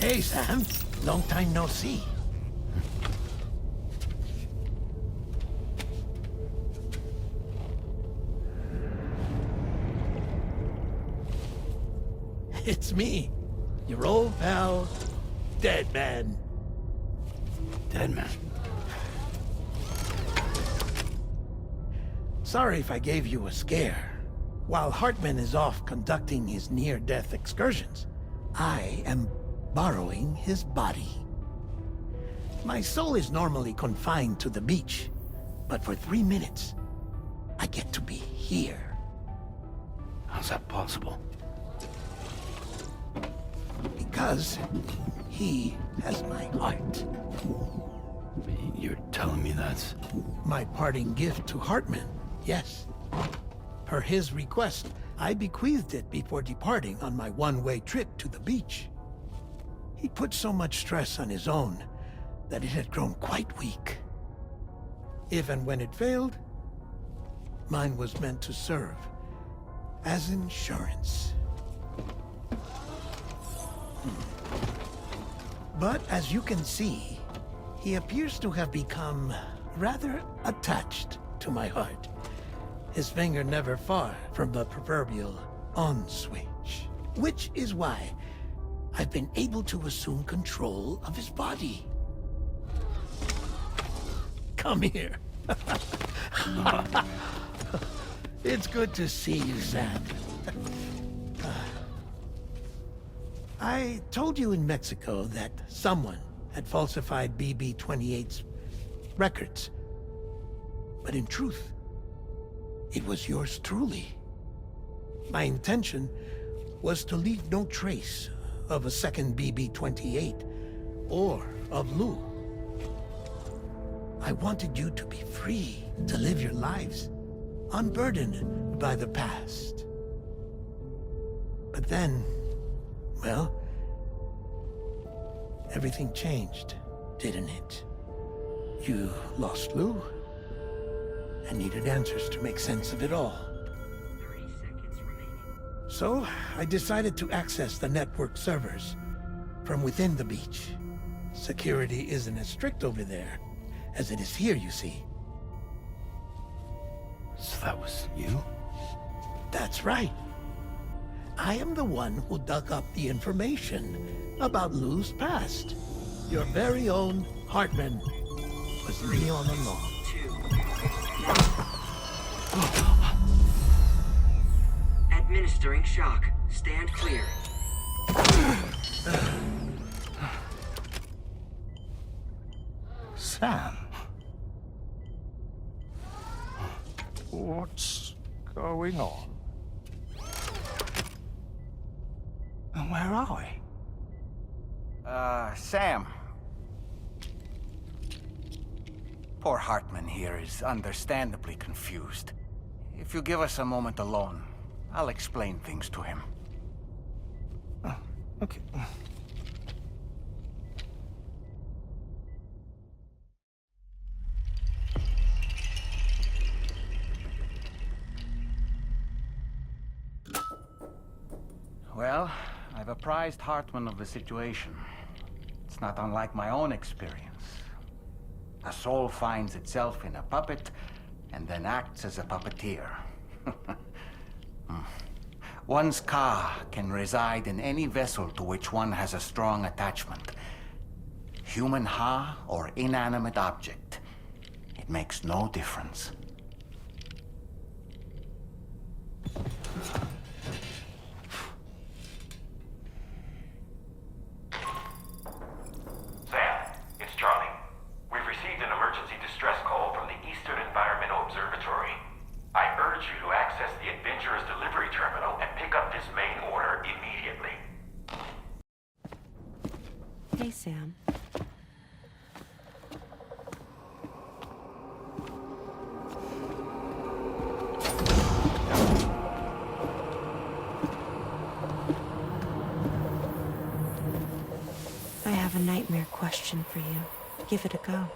Hey, Sam. Long time no see. It's me, your old pal, Deadman. Deadman? Sorry if I gave you a scare. While Hartman is off conducting his near-death excursions, I am borrowing his body. My soul is normally confined to the beach, but for 3 minutes, I get to be here. How's that possible? Because he has my heart. You're telling me that's... My parting gift to Hartman, yes. Per his request, I bequeathed it before departing on my one-way trip to the beach. He put so much stress on his own that it had grown quite weak. If and when it failed, mine was meant to serve as insurance. But as you can see, he appears to have become rather attached to my heart. His finger never far from the proverbial on switch. Which is why I've been able to assume control of his body. Come here. It's good to see you, Sam. I told you in Mexico that someone had falsified BB-28's records. But in truth, it was yours truly. My intention was to leave no trace of a second BB-28 or of Lou. I wanted you to be free to live your lives, unburdened by the past. But then, well, everything changed, didn't it? You lost Lou, and needed answers to make sense of it all. 30 seconds remaining. So, I decided to access the network servers from within the beach. Security isn't as strict over there as it is here, you see. So that was you? That's right. I am the one who dug up the information about Lou's past. Your very own Hartman was me all along. 2. Administering shock. Stand clear. Sam? What's going on? And where are we? Sam. Poor Hartman here is understandably confused. If you give us a moment alone, I'll explain things to him. Oh, okay. Well, I've apprised Hartman of the situation. It's not unlike my own experience. A soul finds itself in a puppet, and then acts as a puppeteer. One's ka can reside in any vessel to which one has a strong attachment. Human ha or inanimate object. It makes no difference. Sam, it's Charlie. We've received an emergency distress call from the Eastern Environmental Observatory. I urge you to access the Adventurer's delivery terminal and pick up this main order immediately. Hey, Sam. I have a nightmare question for you. Give it a go.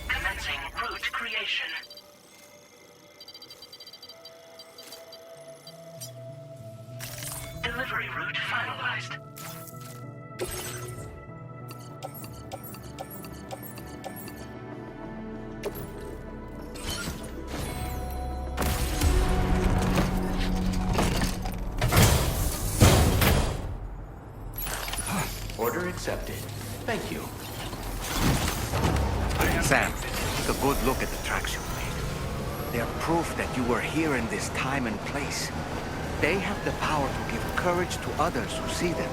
Commencing route creation. Delivery route finalized. Order accepted. Thank you. Sam, take a good look at the tracks you made. They're proof that you were here in this time and place. They have the power to give courage to others who see them.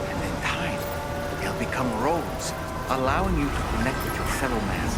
And in time, they'll become roads, allowing you to connect with your fellow man.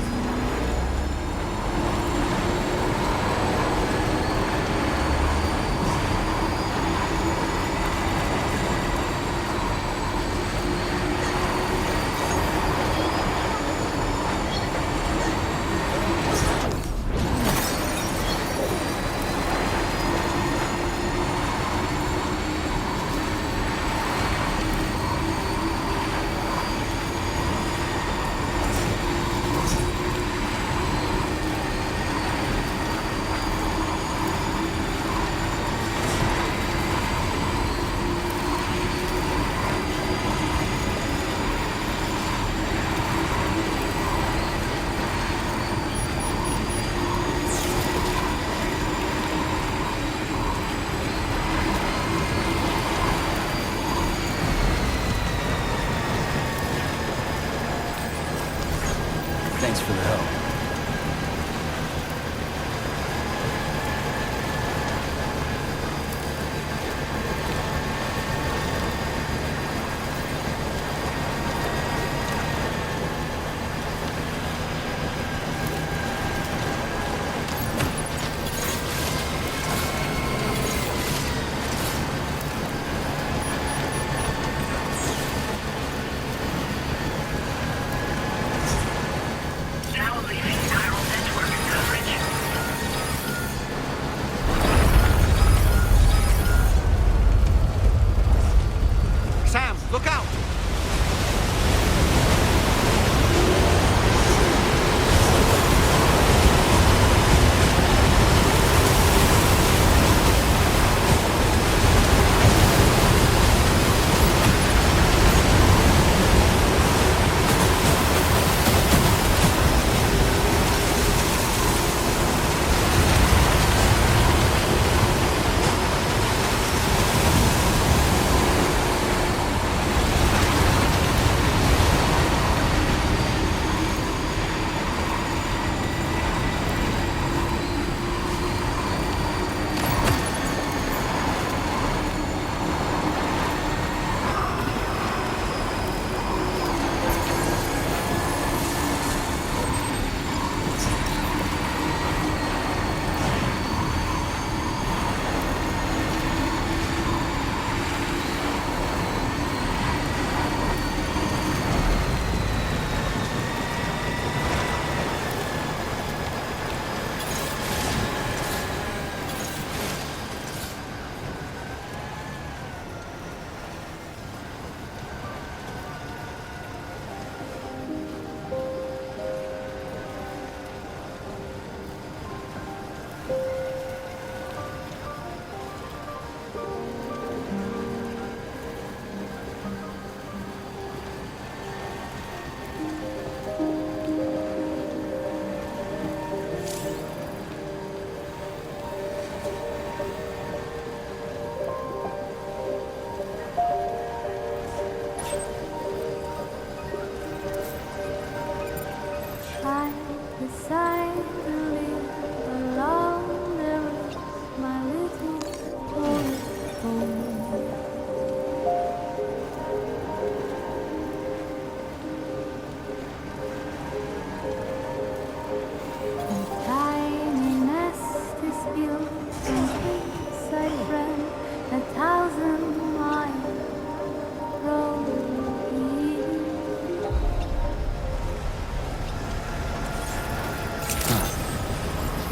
Thanks for the help. Now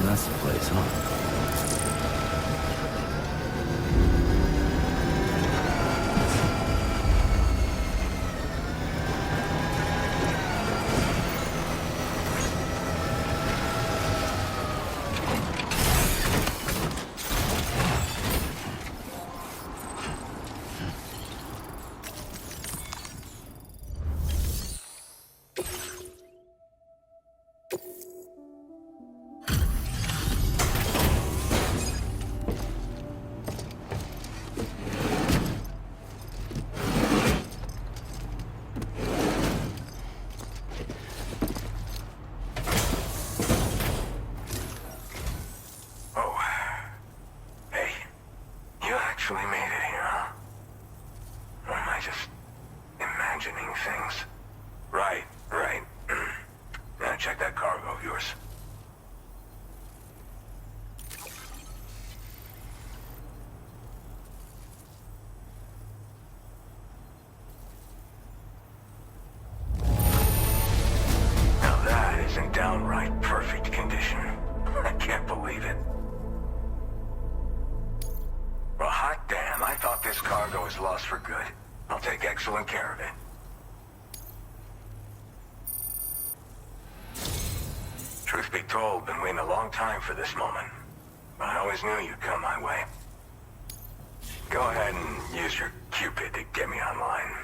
That's the place, huh? Downright perfect condition. I can't believe it. Well, hot damn, I thought this cargo was lost for good. I'll take excellent care of it. Truth be told, been waiting a long time for this moment. But I always knew you'd come my way. Go ahead and use your Cupid to get me online.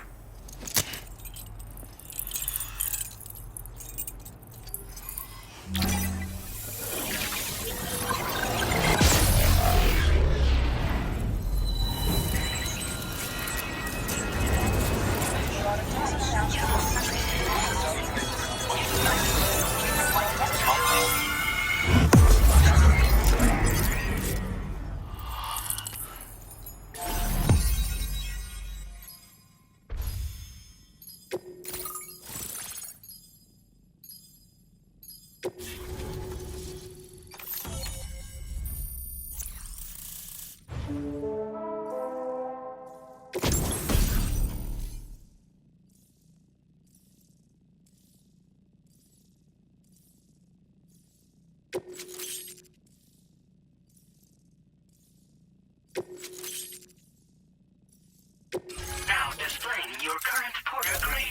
Now displaying your current porter grade.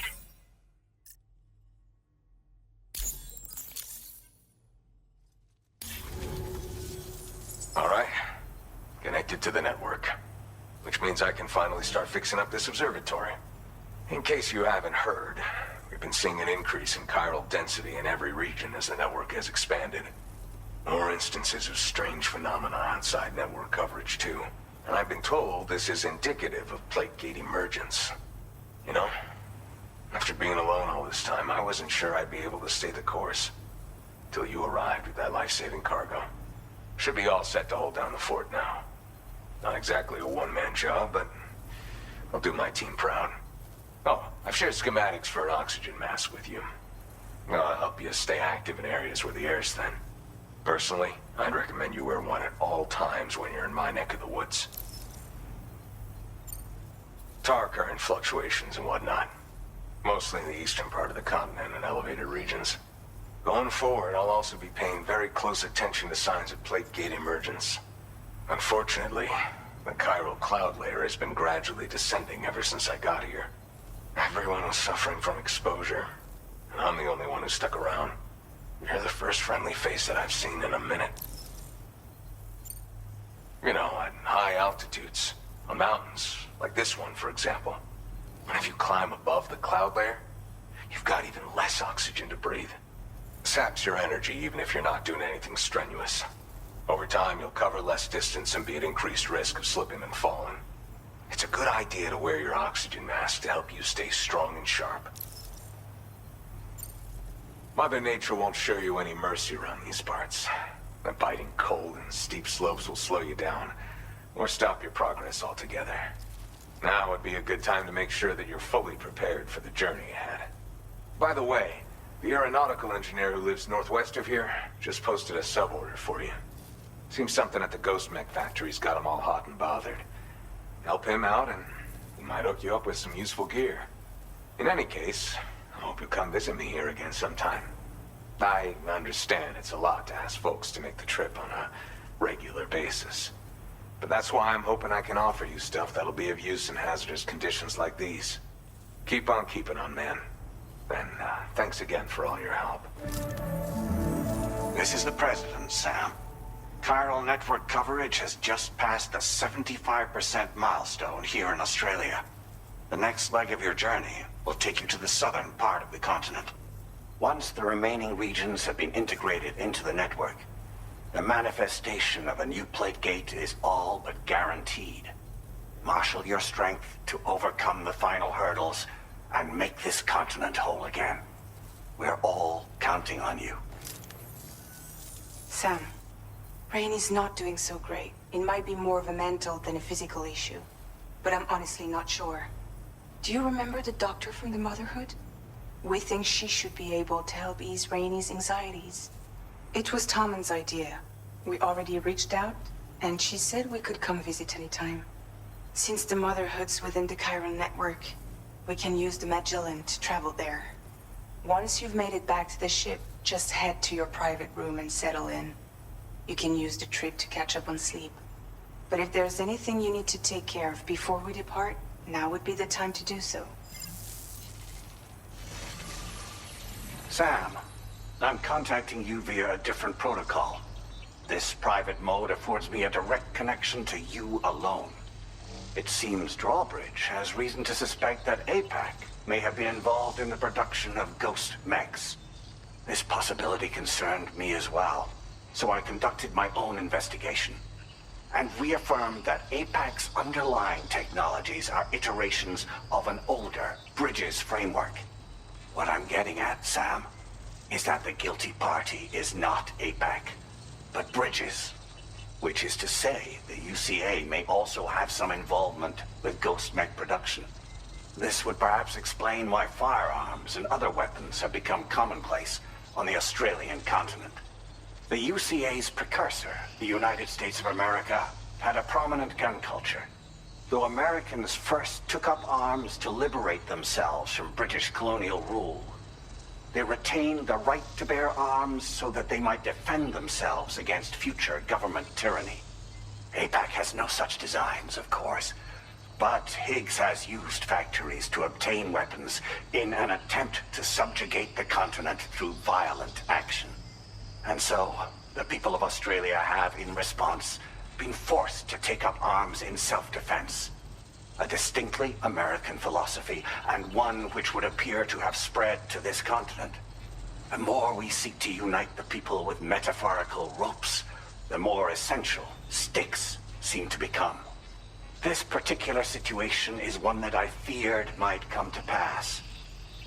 All right. Connected to the network. Which means I can finally start fixing up this observatory. In case you haven't heard, we've been seeing an increase in chiral density in every region as the network has expanded. More instances of strange phenomena outside network coverage, too. And I've been told this is indicative of plate gate emergence. You know, after being alone all this time, I wasn't sure I'd be able to stay the course. Till you arrived with that life-saving cargo. Should be all set to hold down the fort now. Not exactly a one-man job, but I'll do my team proud. Oh, I've shared schematics for an oxygen mask with you. I'll help you stay active in areas where the air's thin. Personally, I'd recommend you wear one at all times when you're in my neck of the woods. Tar current fluctuations and whatnot. Mostly in the eastern part of the continent and elevated regions. Going forward, I'll also be paying very close attention to signs of plate gate emergence. Unfortunately, the chiral cloud layer has been gradually descending ever since I got here. Everyone was suffering from exposure, and I'm the only one who stuck around. You're the first friendly face that I've seen in a minute. You know, at high altitudes, on mountains, like this one, for example. And if you climb above the cloud layer, you've got even less oxygen to breathe. Saps your energy even if you're not doing anything strenuous. Over time, you'll cover less distance and be at increased risk of slipping and falling. It's a good idea to wear your oxygen mask to help you stay strong and sharp. Mother Nature won't show you any mercy around these parts. The biting cold and steep slopes will slow you down, or stop your progress altogether. Now would be a good time to make sure that you're fully prepared for the journey ahead. By the way, the aeronautical engineer who lives northwest of here just posted a sub-order for you. Seems something at the Ghost Mech factory's got him all hot and bothered. Help him out and he might hook you up with some useful gear. In any case, I hope you'll come visit me here again sometime. I understand it's a lot to ask folks to make the trip on a regular basis. But that's why I'm hoping I can offer you stuff that'll be of use in hazardous conditions like these. Keep on keeping on, man. And thanks again for all your help. This is the President, Sam. Chiral network coverage has just passed the 75% milestone here in Australia. The next leg of your journey will take you to the southern part of the continent. Once the remaining regions have been integrated into the network, the manifestation of a new plate gate is all but guaranteed. Marshal your strength to overcome the final hurdles and make this continent whole again. We're all counting on you. Sam, Rainey's not doing so great. It might be more of a mental than a physical issue, but I'm honestly not sure. Do you remember the doctor from the Motherhood? We think she should be able to help ease Rainey's anxieties. It was Tommen's idea. We already reached out, and she said we could come visit anytime. Since the Motherhood's within the Chiron network, we can use the Magellan to travel there. Once you've made it back to the ship, just head to your private room and settle in. You can use the trip to catch up on sleep. But if there's anything you need to take care of before we depart, now would be the time to do so. Sam, I'm contacting you via a different protocol. This private mode affords me a direct connection to you alone. It seems Drawbridge has reason to suspect that APAC may have been involved in the production of ghost mechs. This possibility concerned me as well, so I conducted my own investigation and reaffirmed that APAC's underlying technologies are iterations of an older Bridges framework. What I'm getting at, Sam, is that the guilty party is not APAC, but Bridges. Which is to say, the UCA may also have some involvement with ghost mech production. This would perhaps explain why firearms and other weapons have become commonplace on the Australian continent. The UCA's precursor, the United States of America, had a prominent gun culture. Though Americans first took up arms to liberate themselves from British colonial rule, they retained the right to bear arms so that they might defend themselves against future government tyranny. APAC has no such designs, of course, but Higgs has used factories to obtain weapons in an attempt to subjugate the continent through violent action. And so, the people of Australia have, in response, been forced to take up arms in self-defense. A distinctly American philosophy, and one which would appear to have spread to this continent. The more we seek to unite the people with metaphorical ropes, the more essential sticks seem to become. This particular situation is one that I feared might come to pass,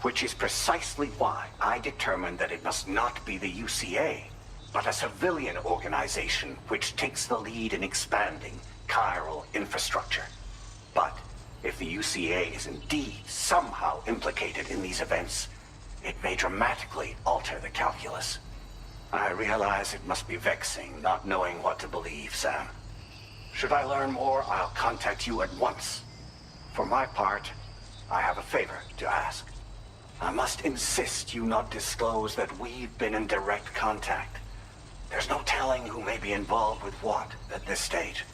which is precisely why I determined that it must not be the UCA, but a civilian organization which takes the lead in expanding chiral infrastructure. But if the UCA is indeed somehow implicated in these events, it may dramatically alter the calculus. I realize it must be vexing not knowing what to believe, Sam. Should I learn more, I'll contact you at once. For my part, I have a favor to ask. I must insist you not disclose that we've been in direct contact. There's no telling who may be involved with what at this stage.